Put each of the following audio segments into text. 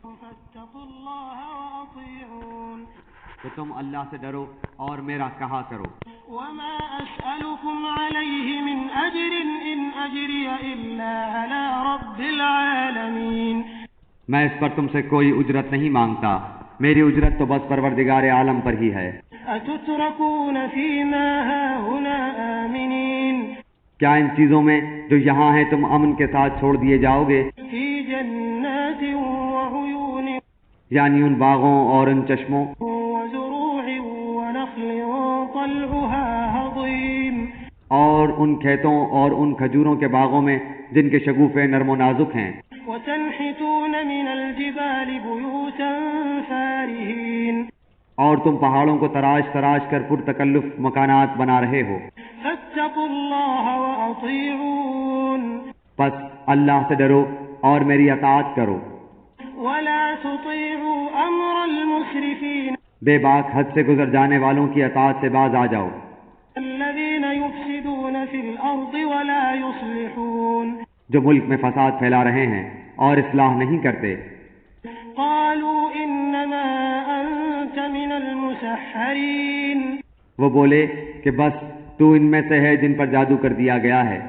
فاتقوا الله وأطيعون تو تم اللہ سے ڈرو اور میرا کہا کرو. وما أسألكم عليه من أجر إن أجري إلا على رب العالمين. میں اس پر تم سے کوئی اجرت نہیں مانگتا، میری اجرت تو بس پروردگار عالم پر ہی ہے. أتتركون فيما هاهنا آمنين. کیا ان چیزوں میں جو یہاں ہیں تم امن کے ساتھ چھوڑ دیے جاؤ گے؟ في جنات وعيون. یعنی ان باغوں اور ان چشموں وزروع ونخل طلعها هضيم. اور ان کھیتوں اور ان کھجوروں کے باغوں میں جن کے شگوفے نرم و نازک ہیں. وتنحتون من الجبال بيوتا فارهين. اور تم پہاڑوں کو تراش تراش کر پرتکلف مکانات بنا رہے ہو. فاتقوا الله وأطيعون. پس اللہ سے ڈرو اور میری اطاعت کرو. ولا تطيعوا أمر المسرفين. بے باک حد سے گزر جانے والوں کی اطاعت سے باز آ جاؤ. الذين يفسدون في الأرض ولا يصلحون. جو ملک میں فساد پھیلا رہے ہیں اور اصلاح نہیں کرتے. قالوا إنما أنت من المسحرين. وہ بولے کہ بس تو ان میں سے ہے جن پر جادو کر دیا گیا ہے.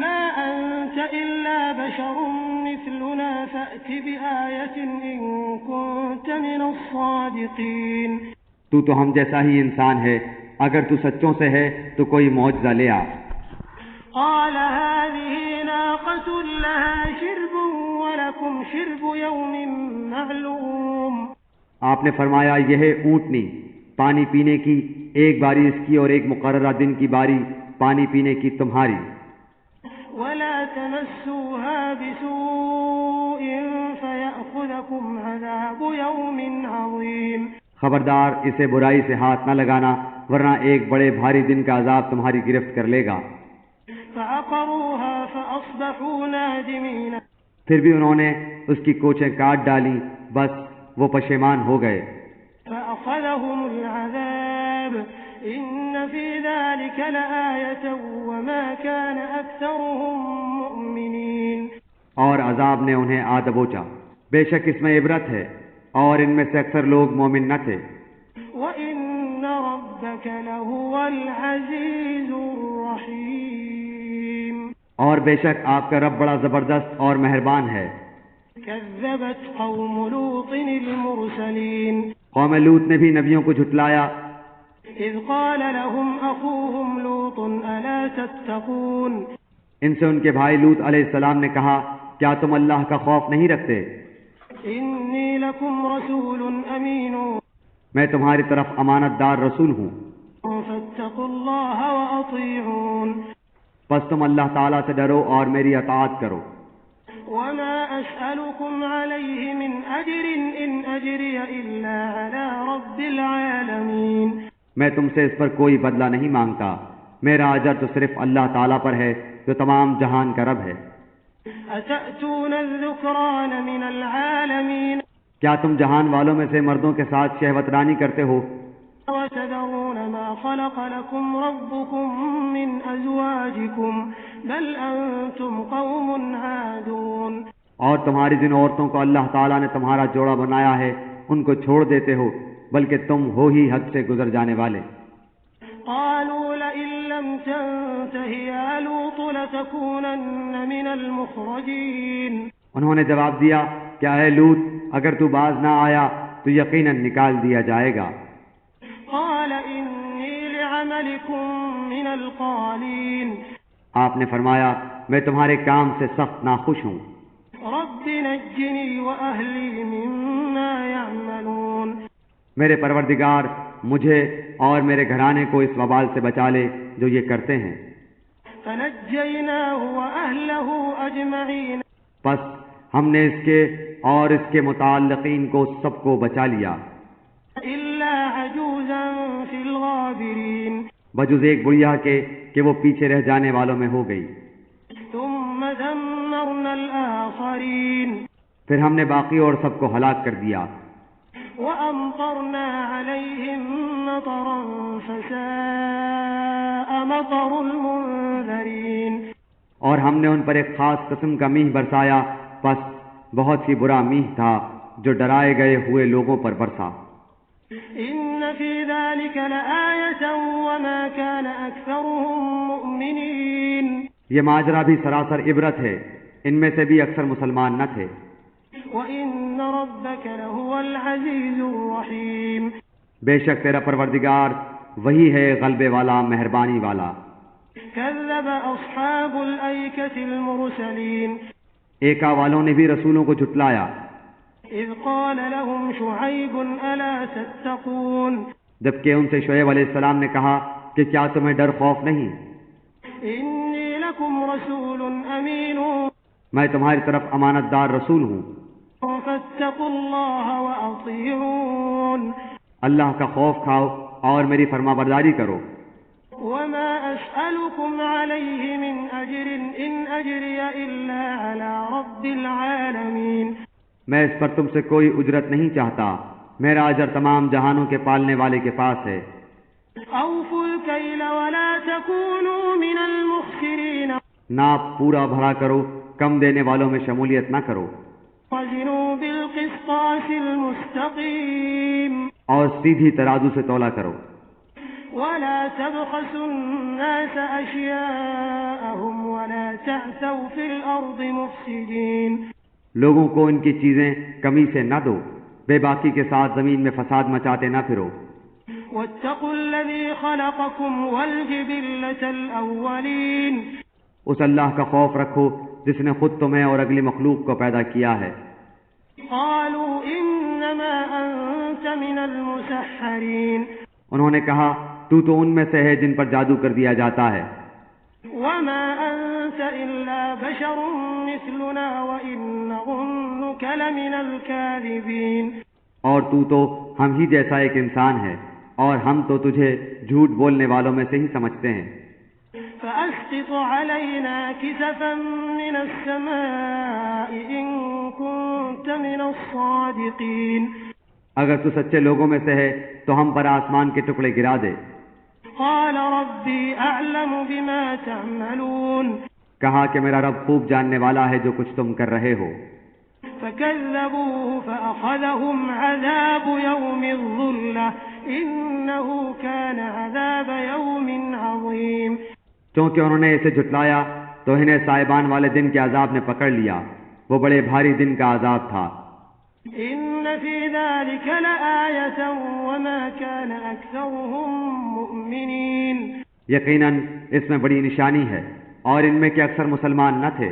ما أنت إلا بشر مثلنا فأت بآية إن كنت من الصادقين. تو ہم جیسا ہی انسان ہے، اگر تو سچوں سے ہے تو کوئی معجزہ لے آ. قال هذه ناقة لها شرب ولكم شرب يوم معلوم. آپ نے فرمایا یہ ہے اونٹنی، پانی پینے کی ایک باری اس کی اور ایک مقررہ دن کی باری پانی پینے کی تمہاری. ولا تمسوها بسوء فيأخذكم عذاب يوم عظيم. خبردار اسے برائی سے ہاتھ نہ لگانا ورنہ ایک بڑے بھاری دن کا عذاب تمہاری گرفت کر لے گا. فعقروها فأصبحوا نادمين. پھر بھی انہوں نے اس کی کوچیں کاٹ ڈالی، بس وہ پشیمان ہو گئے. فأخذهم العذاب إن في ذلك لآية وما كان أكثرهم مؤمنين. اور عذاب نے انہیں آ دبوچا، بے شک اس میں عبرت ہے اور ان میں سے اکثر لوگ مومن نہ تھے. وَإِنَّ رَبَّكَ لَهُوَ الْعَزِيزُ الرَّحِيمُ. اور بے شک آپ کا رب بڑا زبردست اور مہربان ہے. كذبت قوم لوط المرسلين. قوم لوط نے بھی نبیوں کو جھٹلایا. إذ قال لهم أخوهم لوط ألا تتقون. ان سے ان کے بھائی لوط علیہ السلام نے کہا کیا تم اللہ کا خوف نہیں رکھتے؟ إني لكم رسول أمين. میں تمہاری طرف امانت دار رسول ہوں. فاتقوا الله وأطيعون. پس تم اللہ تعالیٰ سے ڈرو اور میری اطاعت کرو. وما أسألكم عليه من أجر إن أجري إلا على رب العالمين. میں تم سے اس پر کوئی بدلہ نہیں مانگتا، میرا اجر تو صرف اللہ تعالیٰ پر ہے جو تمام جہان کا رب ہے. أتأتون الذكران من العالمين. کیا تم جہان والوں میں سے مردوں کے ساتھ شہوت رانی کرتے ہو؟ وتذرون ما خلق لكم ربكم من أزواجكم بل أنتم قوم عادون. اور تمہاری جن عورتوں کو اللہ تعالیٰ نے تمہارا جوڑا بنایا ہے ان کو چھوڑ دیتے ہو، بلکہ تم ہو ہی حد سے گزر جانے والے. قالوا لئن لم تنته يا لوط لتكونن من المخرجين. انہوں نے جواب دیا کہ اے لوط اگر تو باز نہ آیا تو یقیناً نکال دیا جائے گا. قال إني لعملكم من القالين. آپ نے فرمایا میں تمہارے کام سے سخت ناخوش ہوں. رب نجني وأهلي مما يعملون. میرے پروردگار مجھے اور میرے گھرانے کو اس وبال سے بچا لے جو یہ کرتے ہیں. فنجيناه وأهله أجمعين. پس ہم نے اس کے اور اس کے متعلقین کو سب کو بچا لیا إلا عجوزا في الغابرين. بجز ایک بڑھیا کے کہ وہ پیچھے رہ جانے والوں میں ہو گئی. ثم دمرنا الآخرين. پھر ہم نے باقی اور سب کو ہلاک کر دیا. وأمطرنا عليهم مطرا فساء مطر المنذرين. اور ہم نے ان پر ایک خاص قسم کا میہ برسایا، پس بہت ہی برا میہ تھا جو ڈرائے گئے ہوئے لوگوں پر برسا۔ إن في ذلك لآية وما كان أكثرهم مؤمنين یہ ماجرا بھی سراسر عبرت ہے، ان میں سے بھی اکثر مسلمان نہ تھے۔ وإن ربك لهو العزيز الرحيم بے شک تیرا پروردگار وہی ہے غلبے والا، مہربانی والا۔ كذب أصحاب الأيكة المرسلين ایکا والوں نے بھی رسولوں کو جھٹلایا، إذ قال لهم شعيب ألا تتقون جبکہ ان سے شعیب علیہ السلام نے کہا کہ کیا تمہیں ڈر خوف نہیں؟ إني لكم رسول أمين میں تمہاری طرف امانت دار رسول ہوں، فاتقوا الله وأطيعون اللہ کا خوف کھاؤ اور میری فرما برداری کرو۔ وما أسألكم عليه من أجر إن أجري إلا على رب العالمين میں اس پر تم سے کوئی اجرت نہیں چاہتا، میرا اجر تمام جہانوں کے پالنے والے کے پاس ہے۔ أوفوا الكيل ولا تكونوا من المخسرين ناپ پورا بھرا کرو، کم دینے والوں میں شمولیت نہ کرو، وزنوا بالقسطاس المستقيم اور سیدھی ترازو سے تولا کرو، ولا تبخسوا الناس أشياءهم ولا تعثوا في الأرض مفسدين لوگوں کو ان کی چیزیں کمی سے نہ دو، بے باکی کے ساتھ زمین میں فساد مچاتے نہ پھرو۔ واتقوا الذي خلقكم والجبلة الأولين اس اللہ کا خوف رکھو جس نے خود تمہیں اور اگلی مخلوق کو پیدا کیا ہے۔ قالوا إنما أنت من المسحرين انہوں نے کہا تو ان میں سے ہے جن پر جادو کر دیا جاتا ہے، وما أنت إلا بشر مثلنا وإن نظنك لمن الكاذبين اور تو ہم ہی جیسا ایک انسان ہے اور ہم تو تجھے جھوٹ بولنے والوں میں سے ہی سمجھتے ہیں۔ فأسقط علينا كسفا من السماء إن كنت من الصادقين اگر تو سچے لوگوں میں سے ہے تو ہم پر آسمان کے ٹکڑے گرا دے۔ قال ربي أعلم بما تعملون کہا کہ میرا رب خوب جاننے والا ہے جو کچھ تم کر رہے ہو۔ فكذبوه فأخذهم عذاب يوم الظلة إنه كان عذاب يوم عظيم چونکہ انہوں نے اسے جھٹلایا تو انہیں سائبان والے دن کے عذاب نے پکڑ لیا، وہ بڑے بھاری دن کا عذاب تھا۔ إن في ذلك لآية وما كان أكثرهم مؤمنين یقیناً اس میں بڑی نشانی ہے اور ان میں کہ اکثر مسلمان نہ تھے۔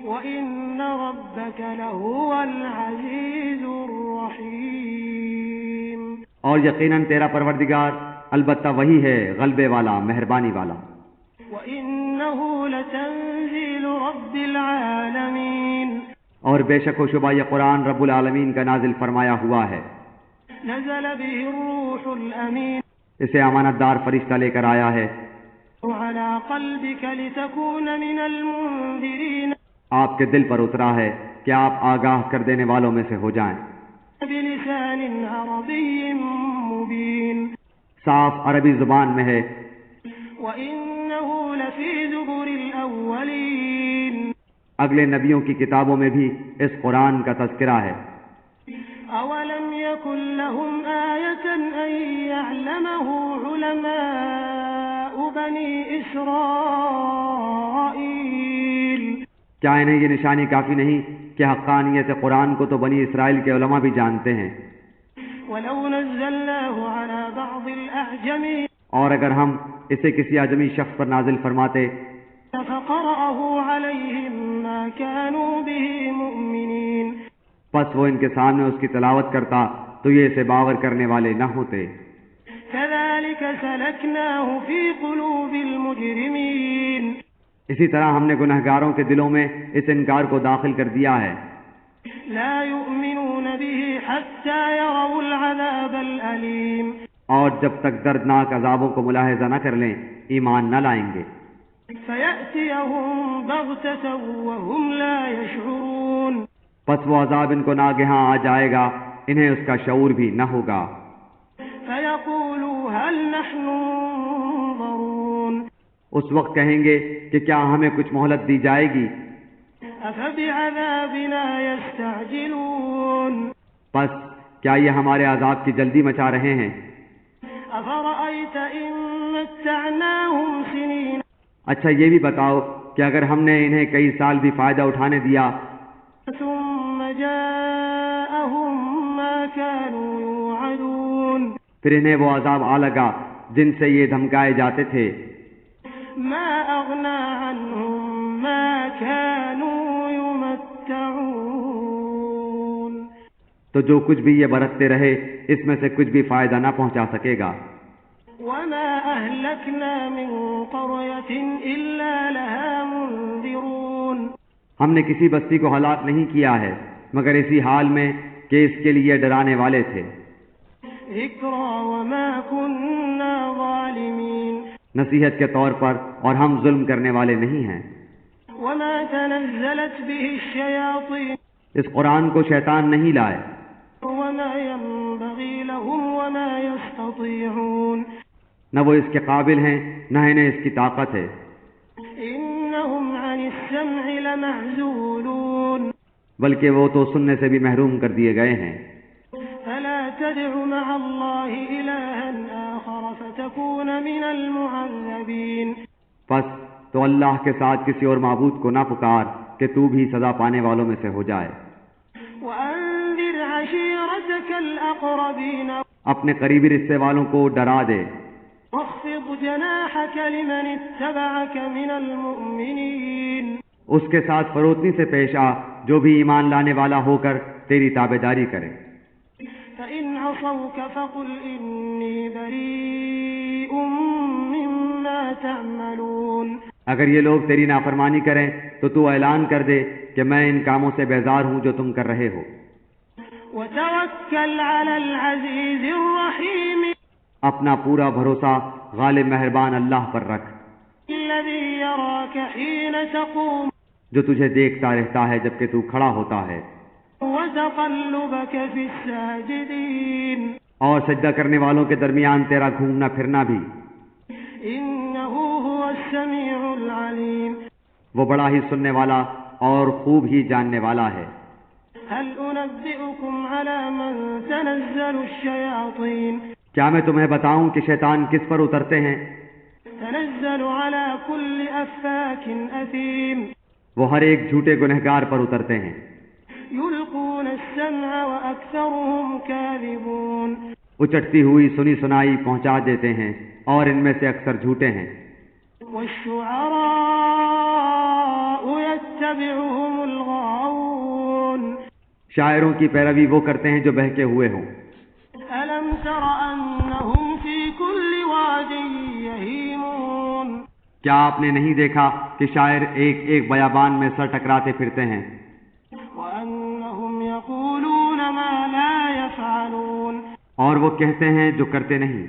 وإن ربك لهو العزيز الرحيم اور یقیناً تیرا پروردگار البتہ وہی ہے غلبے والا، مہربانی والا۔ وإنه لتنزيل رب العالمين اور بے شک و شبہ یہ قرآن رب العالمین کا نازل فرمایا ہوا ہے، نزل به الروح الأمين اسے امانت دار فرشتہ لے کر آیا ہے، على قلبك لتكون من المنذرين آپ کے دل پر اترا ہے کہ آپ آگاہ کر دینے والوں میں سے ہو جائیں، بلسان عربي مبين صاف عربی زبان میں ہے، وإنه لفي زبر الأولين اگلے نبیوں کی کتابوں میں بھی اس قرآن کا تذکرہ ہے۔ أولم يكن لهم آية أن يعلمه علماء بني إسرائيل کیا انہیں یہ نشانی کافی نہیں کہ حقانیت قرآن کو تو بنی اسرائیل کے علماء بھی جانتے ہیں؟ ولو نزلناه على بعض الأعجمين اور اگر ہم اسے کسی اعجمی شخص پر نازل فرماتے فقرأه عليهم ما كانوا به مؤمنين پس وہ ان کے سامنے اس کی تلاوت کرتا تو یہ اسے باور کرنے والے نہ ہوتے۔ كذلك سلكناه في قلوب المجرمين اسی طرح ہم نے گنہگاروں کے دلوں میں اس انکار کو داخل کر دیا ہے، لا يؤمنون به حتى يروا العذاب الأليم اور جب تک دردناک عذابوں کو ملاحظہ نہ کر لیں ایمان نہ لائیں گے۔ فيأتيهم بغتة وهم لا يشعرون پس وہ عذاب ان کو ناگہاں آ جائے گا، انہیں اس کا شعور بھی نہ ہوگا۔ فيقولوا هل نحن منظرون اس وقت کہیں گے کہ کیا ہمیں کچھ مہلت دی جائے گی؟ أفمن أفبعذابنا يستعجلون پس کیا یہ ہمارے عذاب کی جلدی مچا رہے ہیں؟ أفرأيت إن متعناهم سنين اچھا یہ بھی بتاؤ کہ اگر ہم نے انہیں کئی سال بھی فائدہ اٹھانے دیا ثم جاءهم ما كانوا يوعدون پھر انہیں وہ عذاب آ لگا جن سے یہ دھمکائے جاتے تھے، ما أغنى عنهم ما كانوا يمتعون تو جو کچھ بھی یہ برتتے رہے اس میں سے کچھ بھی فائدہ نہ پہنچا سکے گا۔ وما أهلكنا من قرية إلا لها منذرون ہم نے کسی بستی کو ہلاک نہیں کیا ہے مگر اسی حال میں کہ اس کے لیے ڈرانے والے تھے، ذكرى وما كنا ظالمين نصیحت کے طور پر، اور ہم ظلم کرنے والے نہیں ہیں۔ وما تنزلت به الشياطين اس قرآن کو شیطان نہیں لائے، وما ينبغي لهم وما يستطيعون نہ وہ اس کے قابل ہیں نہ انہیں اس کی طاقت ہے، إنهم عن السمع لمعزولون بلکہ وہ تو سننے سے بھی محروم کر دیے گئے ہیں۔ فلا تدع مع الله إلها آخر فتكون من المعذبين پس تو اللہ کے ساتھ کسی اور معبود کو نہ پکار کہ تو بھی سزا پانے والوں میں سے ہو جائے۔ وأنذر عشيرتك الأقربين اپنے قریبی رشتے والوں کو ڈرا دے، واخفض جناحك لمن اتبعك من المؤمنين اس کے ساتھ فروتنی سے پیش آ جو بھی ایمان لانے والا ہو کر تیری تابعداری کرے۔ فإن عصوك فقل إني بريء مما تعملون اگر یہ لوگ تیری نافرمانی کریں تو تو اعلان کر دے کہ میں ان کاموں سے بیزار ہوں جو تم کر رہے ہو۔ وتوكل على العزيز الرحيم اپنا پورا بھروسہ غالب مہربان اللہ پر رکھ، الذي يراك حين تقوم جو تجھے دیکھتا رہتا ہے جبکہ تو کھڑا ہوتا ہے، وتقلبك في الساجدين اور سجدہ کرنے والوں کے درمیان تیرا گھومنا پھرنا بھی۔ إنه هو السميع العليم وہ بڑا ہی سننے والا اور خوب ہی جاننے والا ہے۔ هل أنبئكم على من تنزل الشياطين کیا میں تمہیں بتاؤں کہ شیطان کس پر اترتے ہیں؟ تنزل على كل أفاك أثيم وہ ہر ایک جھوٹے گنہگار پر اترتے ہیں۔ يلقون السمع وأكثرهم كاذبون اچٹتی ہوئی سنی سنائی پہنچا دیتے ہیں اور ان میں سے اکثر جھوٹے ہیں۔ والشعراء يتبعهم الغاوون شاعروں کی پیروی وہ کرتے ہیں جو بہکے ہوئے ہوں۔ ألم تر أنهم في كل واد يهيمون کیا آپ نے نہیں دیکھا کہ شاعر ایک ایک بیابان میں سر ٹکراتے پھرتے ہیں، وأنهم يقولون ما لا يفعلون اور وہ کہتے ہیں جو کرتے نہیں،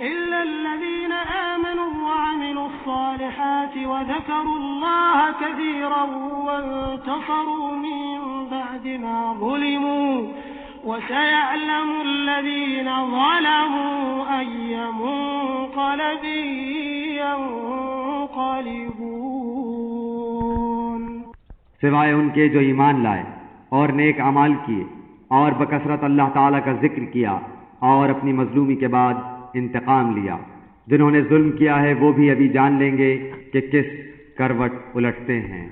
إلا الذين آمنوا وعملوا الصالحات وذكروا الله كثيرا وانتصروا من بعد ما ظلموا وسيعلم الذين ظلموا أي منقلب ينقلبون سوائے ان کے جو ایمان لائے اور نیک اعمال کیے اور بکثرت اللہ تعالیٰ کا ذکر کیا اور اپنی مظلومی کے بعد انتقام لیا۔ جنہوں نے ظلم کیا ہے وہ بھی ابھی جان لیں گے کہ کس کروٹ الٹتے ہیں۔